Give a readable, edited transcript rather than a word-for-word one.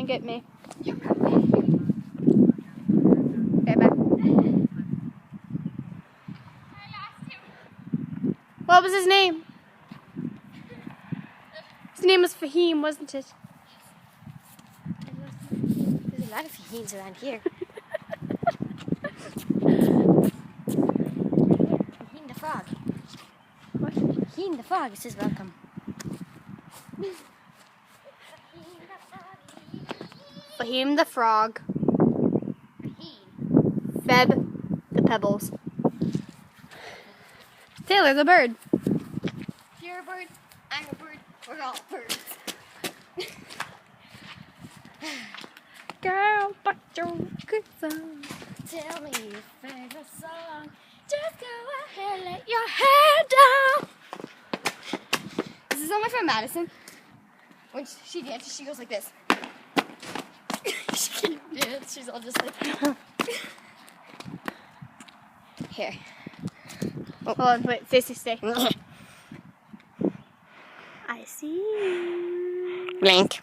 can't get me. You're right. Okay, bye. What was his name? His name was Fahim, wasn't it? There's a lot of Fahims around here. Fahim the frog. What? Fahim the frog, it says welcome. Fahim the frog. Fahim. Feb the pebbles. Taylor the bird. You're a bird, I'm a bird, we're all birds. Girl, but you're good song. Tell me your favorite song. Just go ahead, let your head down. This is on my friend Madison. When she dances, she goes like this. She can't dance. She's all just like. Here. Oh, hold on, wait, stay. I see. Blank.